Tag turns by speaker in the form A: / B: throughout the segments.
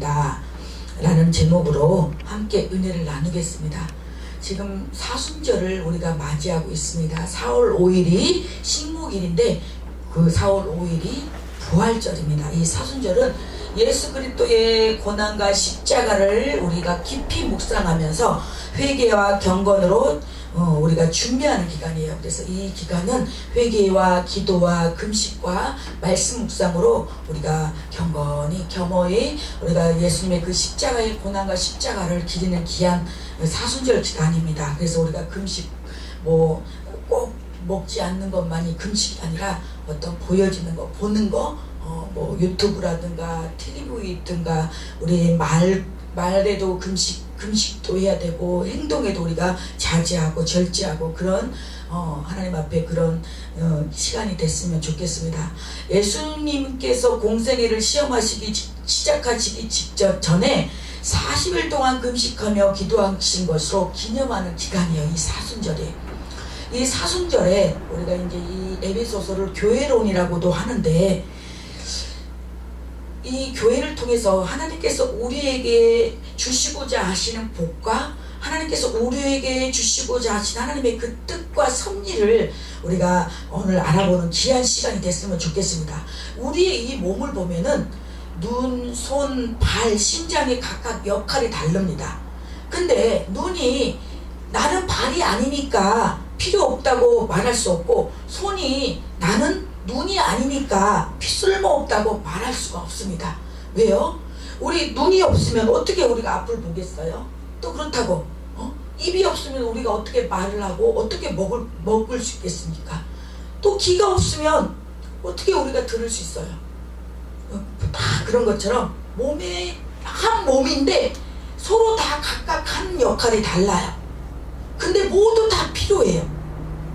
A: 기도합니다 라는 제목으로 함께 은혜를 나누겠습니다. 지금 사순절을 우리가 맞이하고 있습니다. 4월 5일이 식목일인데 그 4월 5일이 부활절입니다. 이 사순절은 예수 그리스도의 고난과 십자가를 우리가 깊이 묵상하면서 회개와 경건으로 우리가 준비하는 기간이에요. 그래서 이 기간은 회개와 기도와 금식과 말씀 묵상으로 우리가 경건히 겸허히 우리가 예수님의 그 십자가의 고난과 십자가를 기리는 귀한 사순절 기간입니다. 그래서 우리가 금식 꼭 먹지 않는 것만이 금식이 아니라 어떤 보여지는 거, 보는 거, 유튜브라든가 TV든가 우리 말에도 금식도 해야 되고 행동에도 우리가 자제하고 절제하고 그런 하나님 앞에 그런 시간이 됐으면 좋겠습니다. 예수님께서 공생애를 시작하시기 직전 전에 40일 동안 금식하며 기도하신 것으로 기념하는 기간이에요. 이 사순절이. 이 사순절에 우리가 이제 이 에베소서를 교회론이라고도 하는데 이 교회를 통해서 하나님께서 우리에게 주시고자 하시는 복과 하나님께서 우리에게 주시고자 하신 하나님의 그 뜻과 섭리를 우리가 오늘 알아보는 귀한 시간이 됐으면 좋겠습니다. 우리의 이 몸을 보면은 눈, 손, 발, 심장이 각각 역할이 다릅니다. 근데 눈이 나는 발이 아니니까 필요 없다고 말할 수 없고, 손이 나는 눈이 아니니까 쓸모없다고 말할 수가 없습니다. 왜요? 우리 눈이 없으면 어떻게 우리가 앞을 보겠어요? 또 그렇다고 입이 없으면 우리가 어떻게 말을 하고 어떻게 먹을 수 있겠습니까? 또 귀가 없으면 어떻게 우리가 들을 수 있어요? 다 그런 것처럼 몸에 한 몸인데 서로 다 각각 한 역할이 달라요. 근데 모두 다 필요해요.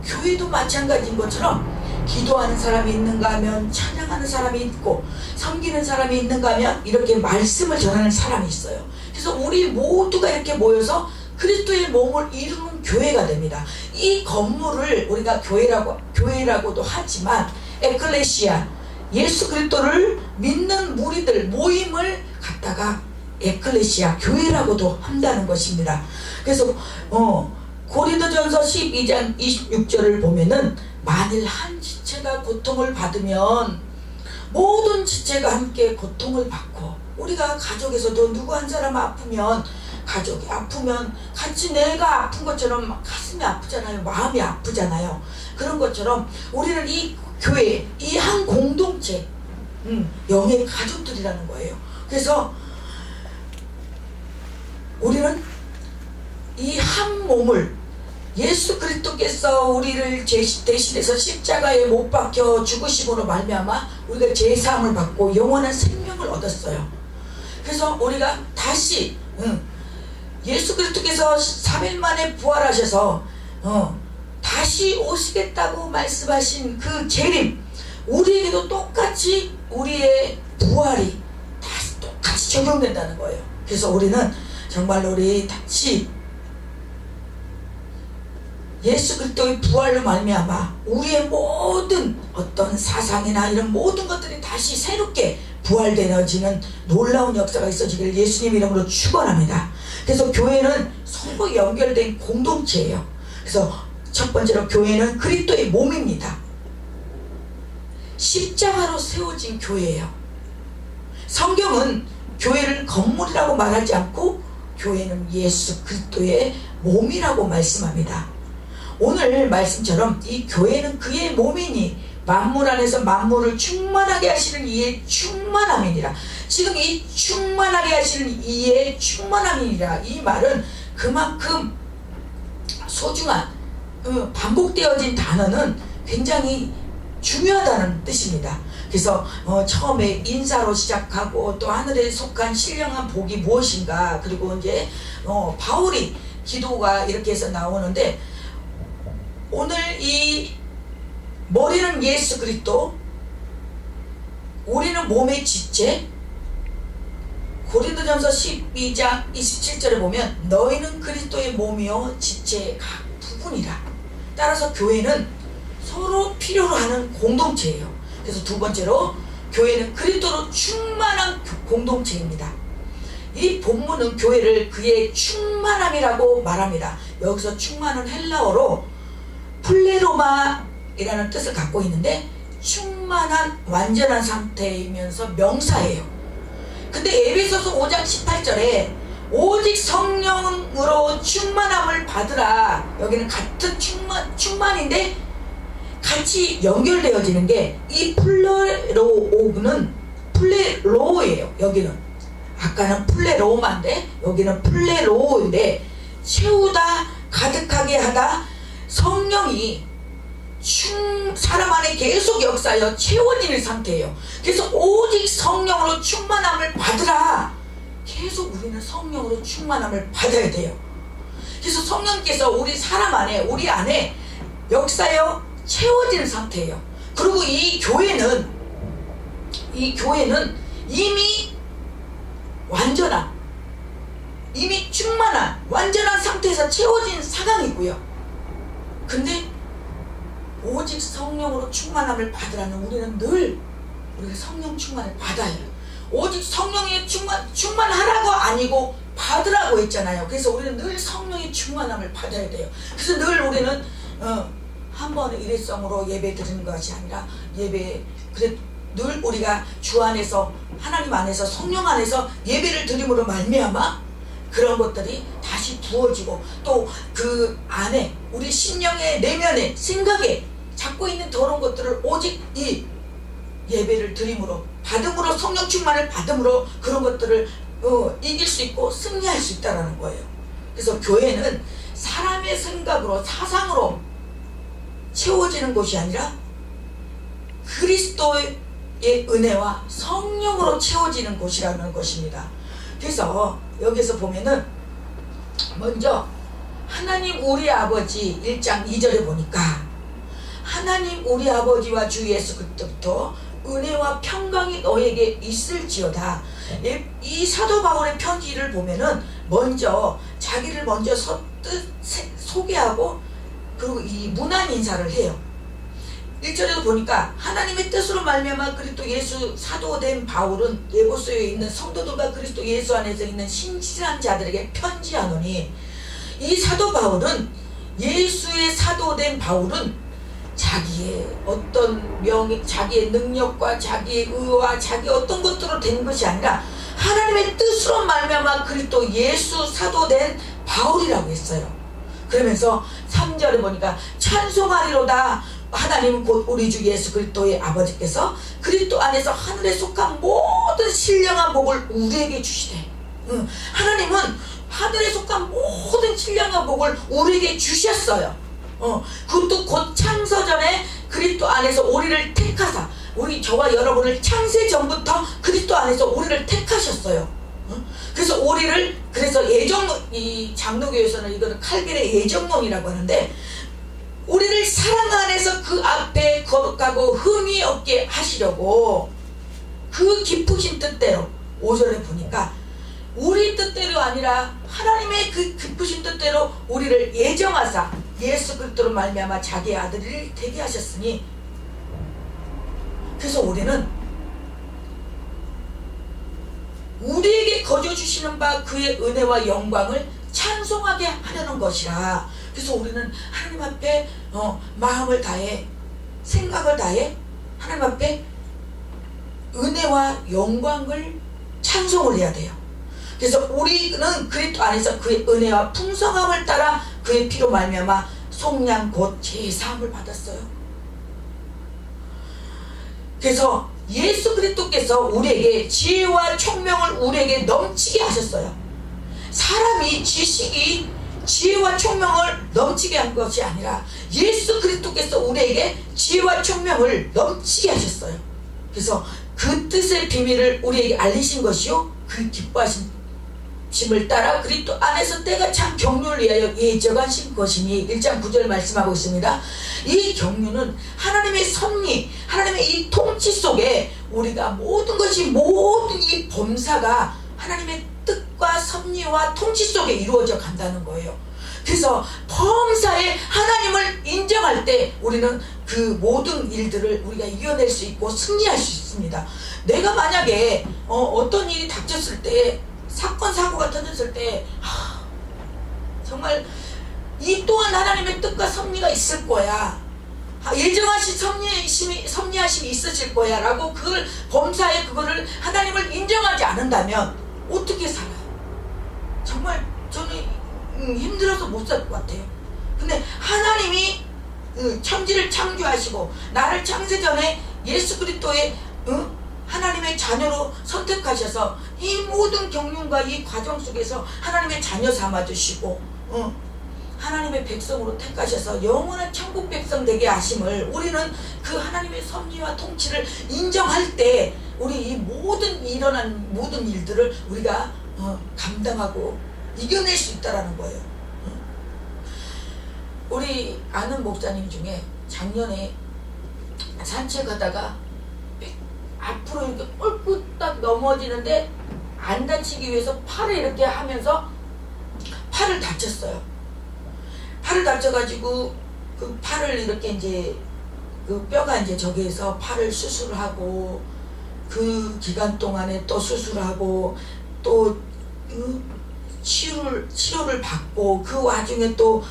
A: 교회도 마찬가지인 것처럼 기도하는 사람이 있는가 하면 찬양하는 사람이 있고, 섬기는 사람이 있는가 하면 이렇게 말씀을 전하는 사람이 있어요. 그래서 우리 모두가 이렇게 모여서 그리스도의 몸을 이루는 교회가 됩니다. 이 건물을 우리가 교회라고도 하지만 에클레시아, 예수 그리스도를 믿는 무리들 모임을 갖다가 에클레시아, 교회라고도 한다는 것입니다. 그래서 고린도전서 12장 26절을 보면은 만일 한 지체가 고통을 받으면 모든 지체가 함께 고통을 받고, 우리가 가족에서도 누구 한 사람 아프면 가족이 아프면 같이 내가 아픈 것처럼 가슴이 아프잖아요. 마음이 아프잖아요. 그런 것처럼 우리는 이 교회, 이 한 공동체, 영의 가족들이라는 거예요. 그래서 우리는 이 한 몸을 예수 그리스도께서 우리를 대신해서 십자가에 못 박혀 죽으심으로 말미암아 우리가 제사함을 받고 영원한 생명을 얻었어요. 그래서 우리가 다시 예수 그리스도께서 3일 만에 부활하셔서 다시 오시겠다고 말씀하신 그 재림, 우리에게도 똑같이 우리의 부활이 다시 똑같이 적용된다는 거예요. 그래서 우리는 정말로 우리 다시 예수 그리스도의 부활로 말미암아 우리의 모든 어떤 사상이나 이런 모든 것들이 다시 새롭게 부활되어지는 놀라운 역사가 있어지기를 예수님 이름으로 축원합니다. 그래서 교회는 서로 연결된 공동체예요. 그래서 첫 번째로 교회는 그리스도의 몸입니다. 십자가로 세워진 교회예요. 성경은 교회를 건물이라고 말하지 않고 교회는 예수 그리스도의 몸이라고 말씀합니다. 오늘 말씀처럼 이 교회는 그의 몸이니 만물 안에서 만물을 충만하게 하시는 이의 충만함이니라. 지금 이 충만하게 하시는 이의 충만함이니라, 이 말은 그만큼 소중한 반복되어진 단어는 굉장히 중요하다는 뜻입니다. 그래서 처음에 인사로 시작하고 또 하늘에 속한 신령한 복이 무엇인가, 그리고 이제 바울이 기도가 이렇게 해서 나오는데, 오늘 이 머리는 예수 그리스도, 우리는 몸의 지체. 고린도전서 12장 27절에 보면 너희는 그리스도의 몸이요 지체의 각 부분이라. 따라서 교회는 서로 필요로 하는 공동체예요. 그래서 두 번째로 교회는 그리스도로 충만한 공동체입니다. 이 본문은 교회를 그의 충만함이라고 말합니다. 여기서 충만은 헬라어로 플레로마이라는 뜻을 갖고 있는데 충만한 완전한 상태이면서 명사예요. 근데 에베소서 5장 18절에 오직 성령으로 충만함을 받으라, 여기는 같은 충만인데 같이 연결되어지는 게 이 플레로오는 플레로예요. 여기는 아까는 플레로마인데 여기는 플레로인데 채우다, 가득하게 하다, 성령이 사람 안에 계속 역사하여 채워지는 상태예요. 그래서 오직 성령으로 충만함을 받으라. 계속 우리는 성령으로 충만함을 받아야 돼요. 그래서 성령께서 우리 사람 안에, 우리 안에 역사하여 채워지는 상태예요. 그리고 이 교회는 이미 완전한, 이미 충만한 완전한 상태에서 채워진 상황이고요. 근데 오직 성령으로 충만함을 받으라는, 우리는 늘 우리가 성령 충만을 받아야 해요. 오직 성령의 충만하라고 아니고 받으라고 했잖아요. 그래서 우리는 늘 성령의 충만함을 받아야 돼요. 그래서 늘 우리는 한 번의 일회성으로 예배 드리는 것이 아니라 늘 우리가 주 안에서, 하나님 안에서, 성령 안에서 예배를 드림으로 말미암아 그런 것들이 다시 부어지고, 또 그 안에 우리 심령의 내면에 생각에 잡고 있는 더러운 것들을 오직 이 예배를 드림으로, 받음으로, 성령 충만을 받음으로 그런 것들을 이길 수 있고 승리할 수 있다는 거예요. 그래서 교회는 사람의 생각으로, 사상으로 채워지는 곳이 아니라 그리스도의 은혜와 성령으로 채워지는 곳이라는 것입니다. 그래서 여기서 보면은 먼저 하나님 우리 아버지 1장 2절에 보니까 하나님 우리 아버지와 주 예수 그리스도부터 은혜와 평강이 너에게 있을지어다. 이 사도 바울의 편지를 보면은 먼저 자기를 먼저 소개하고 그리고 이 문안 인사를 해요. 1절에도 보니까 하나님의 뜻으로 말미암아 그리스도 예수 사도된 바울은 에베소에 있는 성도들과 그리스도 예수 안에서 있는 신실한 자들에게 편지하노니, 이 사도 바울은, 예수의 사도된 바울은 자기의 어떤 자기의 능력과 자기의 의와 자기 어떤 것들로 된 것이 아니라 하나님의 뜻으로 말미암아 그리스도 예수 사도된 바울이라고 했어요. 그러면서 3절에 보니까 찬송하리로다. 하나님은 곧 우리 주 예수 그리스도의 아버지께서 그리스도 안에서 하늘에 속한 모든 신령한 복을 우리에게 주시되, 하나님은 하늘에 속한 모든 신령한 복을 우리에게 주셨어요. 그것도 곧 창세전에 그리스도 안에서 우리를 택하사, 저와 여러분을 창세 전부터 그리스도 안에서 우리를 택하셨어요. 그래서 그래서 이 장로교에서는 이거는 칼빈의 예정론이라고 하는데, 우리를 사랑 안에서 그 앞에 거룩하고 흠이 없게 하시려고 그 깊으신 뜻대로, 5절에 보니까 우리 뜻대로 아니라 하나님의 그 깊으신 뜻대로 우리를 예정하사 예수 그리스도로 말미암아 자기의 아들을 되게 하셨으니, 그래서 우리는 우리에게 거저 주시는 바 그의 은혜와 영광을 찬송하게 하려는 것이라. 그래서 우리는 하나님 앞에 마음을 다해, 생각을 다해 하나님 앞에 은혜와 영광을 찬송을 해야 돼요. 그래서 우리는 그리스도 안에서 그의 은혜와 풍성함을 따라 그의 피로 말미암아 속량 곧 제사함을 받았어요. 그래서 예수 그리스도께서 우리에게 지혜와 총명을 우리에게 넘치게 하셨어요. 사람이 지혜와 총명을 넘치게 한 것이 아니라 예수 그리스도께서 우리에게 지혜와 총명을 넘치게 하셨어요. 그래서 그 뜻의 비밀을 우리에게 알리신 것이요, 그 기뻐하심을 따라 그리스도 안에서 때가 참 경륜을 위하여 예정하신 것이니, 1장 9절 말씀하고 있습니다. 이 경륜은 하나님의 섭리, 하나님의 이 통치 속에 우리가 모든 이 범사가 하나님의 뜻과 섭리와 통치 속에 이루어져 간다는 거예요. 그래서 범사에 하나님을 인정할 때 우리는 그 모든 일들을 우리가 이겨낼 수 있고 승리할 수 있습니다. 내가 만약에 어떤 일이 닥쳤을 때 사건 사고가 터졌을 때 정말 이 또한 하나님의 뜻과 섭리가 있을 거야. 예정하신 섭리하심이 있으실 거야 라고 그걸 범사에 그거를 하나님을 인정하지 않는다면 어떻게 살아요? 정말 저는 힘들어서 못 살 것 같아요. 근데 하나님이 천지를 창조하시고 나를 창세전에 예수 그리스도의 하나님의 자녀로 선택하셔서 이 모든 경륜과 이 과정 속에서 하나님의 자녀 삼아주시고 하나님의 백성으로 택하셔서 영원한 천국 백성 되게 하심을 우리는 그 하나님의 섭리와 통치를 인정할 때 우리 이 모든 일어난 모든 일들을 우리가 감당하고 이겨낼 수 있다라는 거예요. 우리 아는 목사님 중에 작년에 산책하다가 앞으로 이렇게 꼴끗딱 넘어지는데 안 다치기 위해서 팔을 이렇게 하면서 팔을 다쳤어요. 팔을 다쳐가지고 그 팔을 이렇게 이제 그 뼈가 이제 저기에서 팔을 수술하고 그 기간 동안에 또 수술하고 또 치료를 받고 그 와중에 또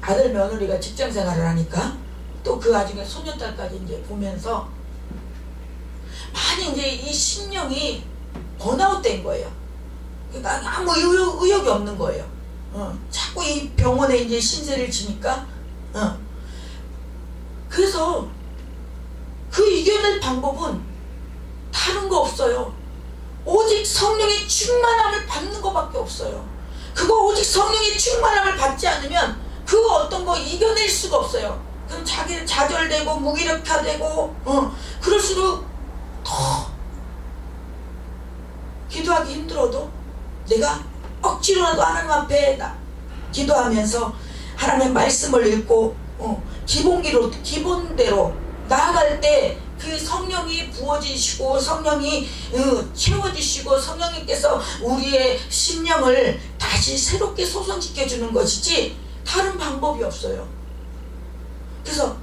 A: 아들 며느리가 직장 생활을 하니까 또 그 와중에 소년딸까지 이제 보면서 많이 이제 이 심령이 번아웃 된 거예요. 그러니까 아무 의욕이 없는 거예요. 자꾸 이 병원에 이제 신세를 지니까 그래서 그 이겨낼 방법은 다른 거 없어요. 오직 성령의 충만함을 받는 것밖에 없어요. 그거 오직 성령의 충만함을 받지 않으면 그거 어떤 거 이겨낼 수가 없어요. 그럼 자기는 좌절되고 무기력화되고 그럴수록 더 기도하기 힘들어도 내가 억지로라도 하나님 앞에 기도하면서 하나님의 말씀을 읽고 기본대로 나아갈 때 그 성령이 부어지시고 성령이 채워지시고 성령님께서 우리의 심령을 다시 새롭게 소성시켜주는 것이지 다른 방법이 없어요. 그래서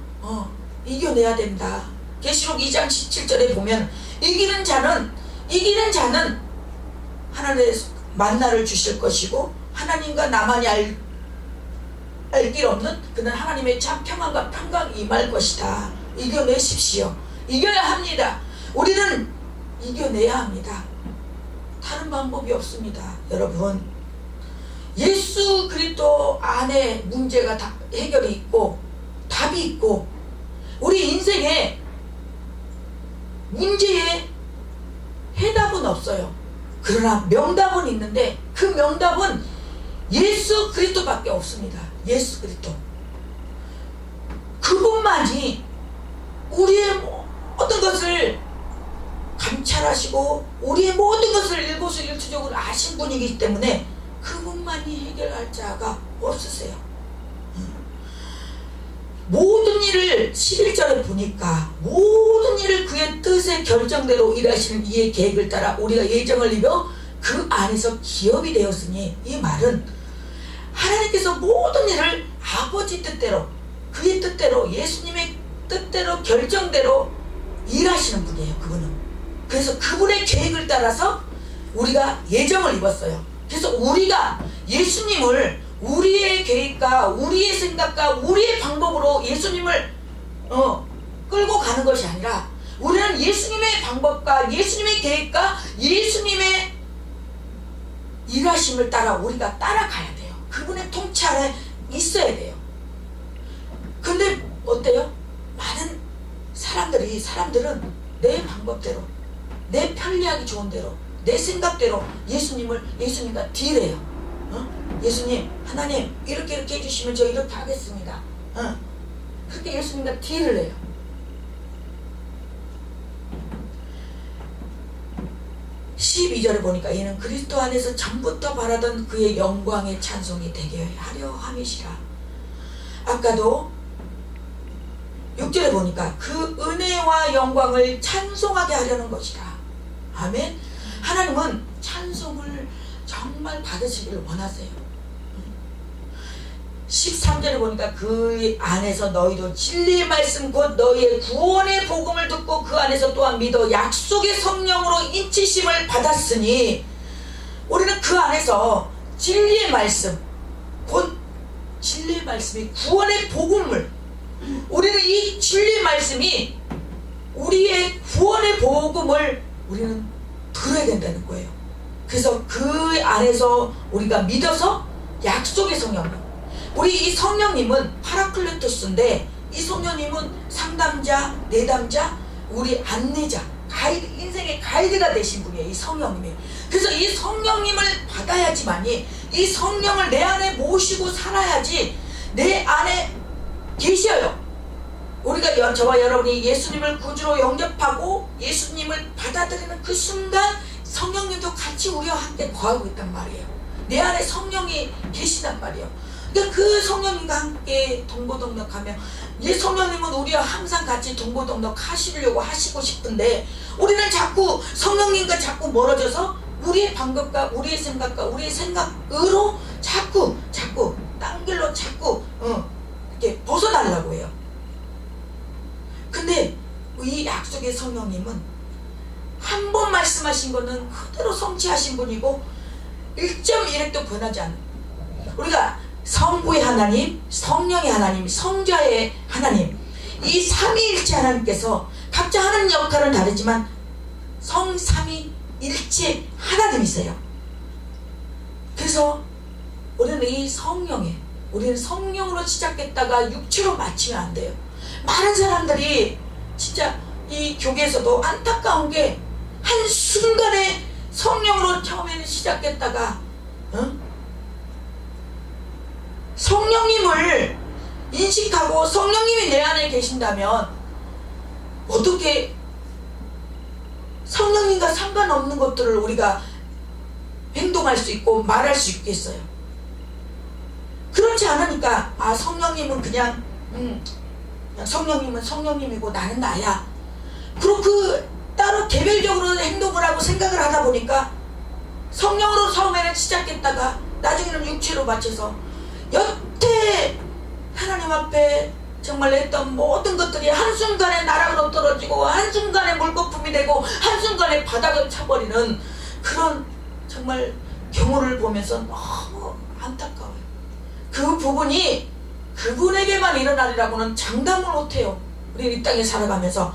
A: 이겨내야 된다. 계시록 2장 17절에 보면 이기는 자는 하나님의 만나를 주실 것이고 하나님과 나만이 알 길 없는 그는 하나님의 참 평안과 평강이 임할 것이다. 이겨내십시오. 이겨야 합니다. 우리는 이겨내야 합니다. 다른 방법이 없습니다. 여러분, 예수 그리스도 안에 문제가 다 해결이 있고 답이 있고 우리 인생에 문제에 해답은 없어요. 그러나 명답은 있는데 그 명답은 예수 그리스도밖에 없습니다. 예수 그리스도. 그분만이 우리의 모든 것을 감찰하시고 우리의 모든 것을 일거수일투족으로 아신 분이기 때문에 그분만이 해결할 자가 없으세요. 모든 일을 11절에 보니까 모든 일을 그의 뜻의 결정대로 일하시는 이의 계획을 따라 우리가 예정을 입어 그 안에서 기업이 되었으니, 이 말은 하나님께서 모든 일을 아버지 뜻대로 그의 뜻대로 예수님의 뜻대로 결정대로 일하시는 분이에요. 그분은. 그래서 그분의 계획을 따라서 우리가 예정을 입었어요. 그래서 우리가 예수님을 우리의 계획과 우리의 생각과 우리의 방법으로 예수님을 끌고 가는 것이 아니라 우리는 예수님의 방법과 예수님의 계획과 예수님의 일하심을 따라 우리가 따라가야 돼요. 그분의 통치 아래 있어야 돼요. 근데 어때요? 많은 사람들은 내 방법대로, 내 편리하기 좋은 대로, 내 생각대로 예수님과 딜해요. 예수님, 하나님 이렇게 해주시면 저 이렇게 하겠습니다. 그렇게 예수님과 딜을 해요. (12절에) 보니까 이는 그리스도 안에서 전부터 바라던 그의 영광의 찬송이 되게 하려 함이시라. 아까도 6절에 보니까 그 은혜와 영광을 찬송하게 하려는 것이라. 아멘. 하나님은 찬송을 정말 받으시기를 원하세요. 13절에 보니까 그 안에서 너희도 진리의 말씀 곧 너희의 구원의 복음을 듣고 그 안에서 또한 믿어 약속의 성령으로 인치심을 받았으니, 우리는 그 안에서 진리의 말씀, 곧 진리의 말씀이 구원의 복음을, 우리는 이 진리의 말씀이 우리의 구원의 복음을 우리는 들어야 된다는 거예요. 그래서 그 안에서 우리가 믿어서 약속의 성령님, 우리 이 성령님은 파라클레토스인데, 이 성령님은 상담자, 내담자, 우리 안내자, 가이드, 인생의 가이드가 되신 분이에요. 이 성령님이. 그래서 이 성령님을 받아야지만이, 이 성령을 내 안에 모시고 살아야지 내 안에 계셔요. 우리가 저와 여러분이 예수님을 구주로 영접하고 예수님을 받아들이는 그 순간 성령님도 같이 우리와 함께 거하고 있단 말이에요. 내 안에 성령이 계시단 말이에요. 그러니까 그 성령님과 함께 동고동락하며, 이 성령님은 우리와 항상 같이 동고동락 하시려고 하시고 싶은데, 우리는 자꾸 성령님과 자꾸 멀어져서 우리의 방법과 우리의 생각과 우리의 생각으로 자꾸 딴 길로 자꾸 이렇게 벗어나려고 해요. 근데 이 약속의 성령님은 한 번 말씀하신 거는 그대로 성취하신 분이고 1.1획도 변하지 않는, 우리가 성부의 하나님, 성령의 하나님, 성자의 하나님, 이 삼위일체 하나님께서 각자 하는 역할은 다르지만 성삼위일체 하나님이세요. 그래서 우리는 이 성령에, 우리는 성령으로 시작했다가 육체로 마치면 안 돼요. 많은 사람들이 진짜 이 교계에서도 안타까운 게, 한순간에 성령으로 처음에는 시작했다가 성령님을 인식하고 성령님이 내 안에 계신다면 어떻게 성령님과 상관없는 것들을 우리가 행동할 수 있고 말할 수 있겠어요? 그렇지 않으니까, 아, 성령님은 그냥 성령님은 성령님이고 나는 나야. 그리고 따로 개별적으로 행동을 하고 생각을 하다 보니까 성령으로 처음에는 시작했다가 나중에는 육체로 맞춰서 여태 하나님 앞에 정말 했던 모든 것들이 한순간에 나락으로 떨어지고 한순간에 물거품이 되고 한순간에 바닥을 차버리는 그런 정말 경우를 보면서 너무 안타까워요. 그 부분이 그분에게만 일어나리라고는 장담을 못해요. 우리는 이 땅에 살아가면서.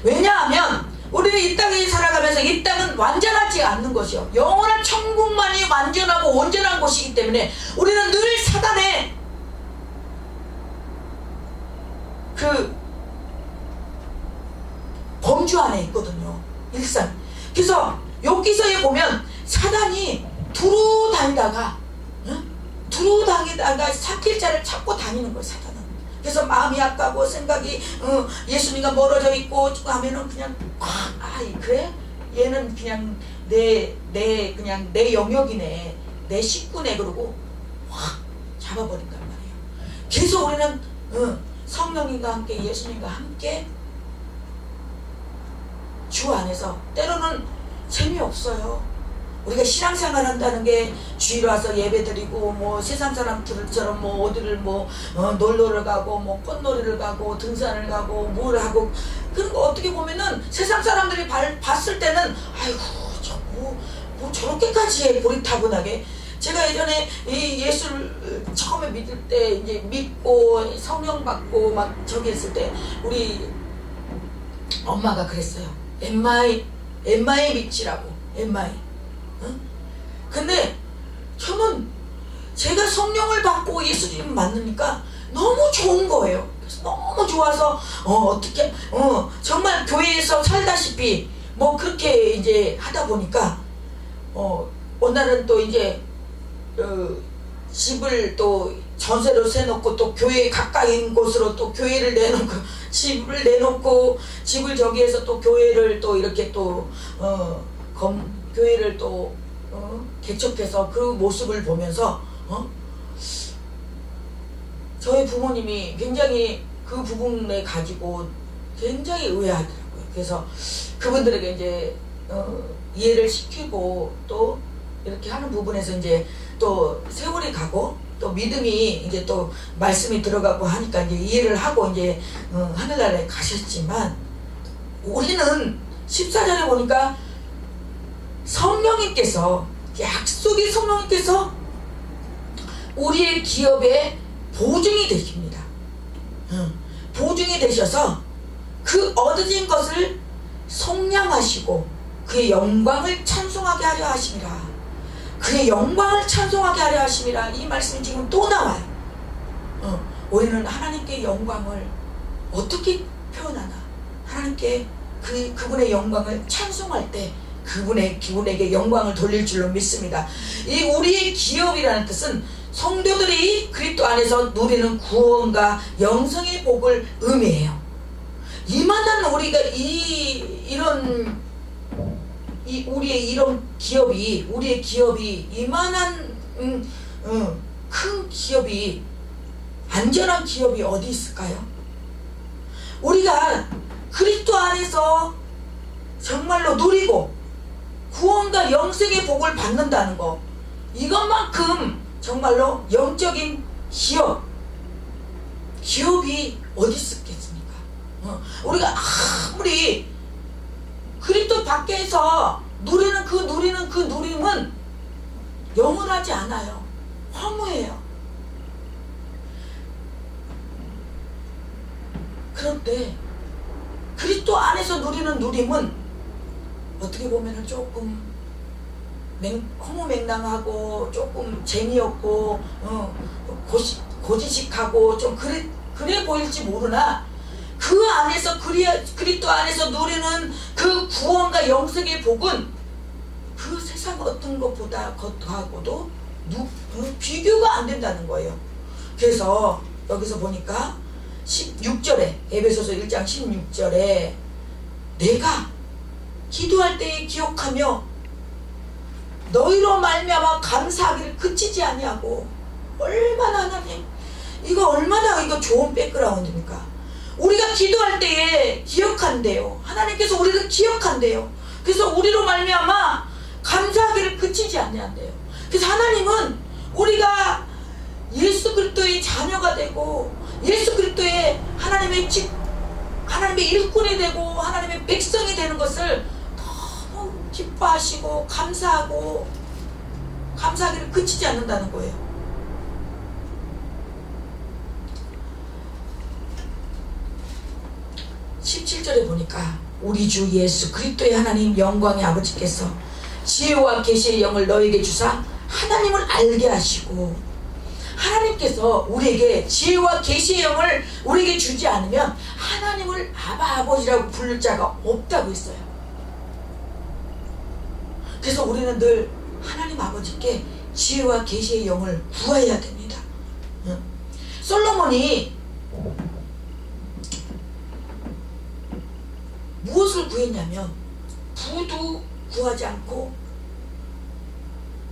A: 왜냐하면 우리는 이 땅에 살아가면서 이 땅은 완전하지 않는 것이요, 영원한 천국만이 완전하고 온전한 곳이기 때문에 우리는 늘 사단의 그 범주 안에 있거든요, 일상. 그래서 욥기서에 보면 사단이 두루 다니다가 삭힐자를 찾고 다니는 거예요, 사단은. 그래서 마음이 아까고 생각이 예수님과 멀어져 있고 하면은 그냥 그래? 얘는 그냥 그냥 내 영역이네, 내 식구네, 그러고 확 잡아버린단 말이에요. 그래서 우리는 성령님과 함께, 예수님과 함께 주 안에서, 때로는 재미없어요. 우리가 신앙생활 한다는 게 주일 와서 예배드리고 뭐 세상 사람들처럼 뭐 어디를 뭐 놀러를 가고 뭐 꽃놀이를 가고 등산을 가고 뭘 하고, 그런 거 어떻게 보면은 세상 사람들이 봤을 때는 아이고 뭐 저렇게까지 해, 고리타분하게. 제가 예전에 이 예수를 처음에 믿을 때, 이제 믿고 성령 받고 막 저기 했을 때 우리 엄마가 그랬어요. 엠마의 빛이라고, 엠마의. 근데 저는 제가 성령을 받고 예수님 만나니까 너무 좋은 거예요. 그래서 너무 좋아서 어떻게 정말 교회에서 살다시피 뭐 그렇게 이제 하다 보니까 어느 날은 또 이제 집을 또 전세로 세놓고 또 교회 가까이 있는 곳으로 또 교회를 내놓고 집을 내놓고 집을 저기에서 또 교회를 또 이렇게 또 교회를 또 개척해서 그 모습을 보면서 저희 부모님이 굉장히 그 부분에 가지고 굉장히 의아하더라고요. 그래서 그분들에게 이제 이해를 시키고 또 이렇게 하는 부분에서 이제 또 세월이 가고 또 믿음이 이제 또 말씀이 들어가고 하니까 이제 이해를 하고 이제 하늘나라에 가셨지만, 우리는 14절에 보니까 성령님께서 약속의 성령님께서 우리의 기업의 보증이 되십니다. 보증이 되셔서 그 얻어진 것을 속량하시고 그의 영광을 찬송하게 하려 하심이라. 그의 영광을 찬송하게 하려 하심이라. 이 말씀이 지금 또 나와요. 우리는 하나님께 영광을 어떻게 표현하나? 하나님께 그분의 영광을 찬송할 때 그분에게 영광을 돌릴 줄로 믿습니다. 이 우리의 기업이라는 뜻은 성도들이 그리스도 안에서 누리는 구원과 영생의 복을 의미해요. 이만한 우리가 우리의 이런 기업이, 우리의 기업이 이만한 큰 기업이, 안전한 기업이 어디 있을까요? 우리가 그리스도 안에서 정말로 누리고 구원과 영생의 복을 받는다는 거, 이것만큼 정말로 영적인 기업이 어디 있겠습니까? 우리가 아무리 그리스도 밖에서 누리는 그 누림은 영원하지 않아요. 허무해요. 그런데 그리스도 안에서 누리는 누림은 어떻게 보면 조금 허무맹랑하고 조금 재미없고 고지식하고 좀 그래 보일지 모르나, 그 안에서 그리스도 안에서 누리는 그 구원과 영생의 복은 그 세상 어떤 것하고도 비교가 안 된다는 거예요. 그래서 여기서 보니까 16절에, 에베소서 1장 16절에 내가 기도할 때에 기억하며 너희로 말미암아 감사하기를 그치지 아니하고. 얼마나 하나님, 이거 좋은 백그라운드입니까? 우리가 기도할 때에 기억한대요. 하나님께서 우리를 기억한대요. 그래서 우리로 말미암아 감사하기를 그치지 아니한대요. 그래서 하나님은 우리가 예수 그리스도의 자녀가 되고 예수 그리스도의 하나님의 일꾼이 되고 하나님의 백성이 되는 것을 너무 기뻐하시고 감사하기를 그치지 않는다는 거예요. 17절에 보니까 우리 주 예수 그리스도의 하나님 영광의 아버지께서 지혜와 계시의 영을 너에게 주사 하나님을 알게 하시고, 하나님께서 우리에게 지혜와 계시의 영을 우리에게 주지 않으면 하나님을 아버지라고 부를 자가 없다고 했어요. 그래서 우리는 늘 하나님 아버지께 지혜와 계시의 영을 구해야 됩니다. 솔로몬이 무엇을 구했냐면 부도 구하지 않고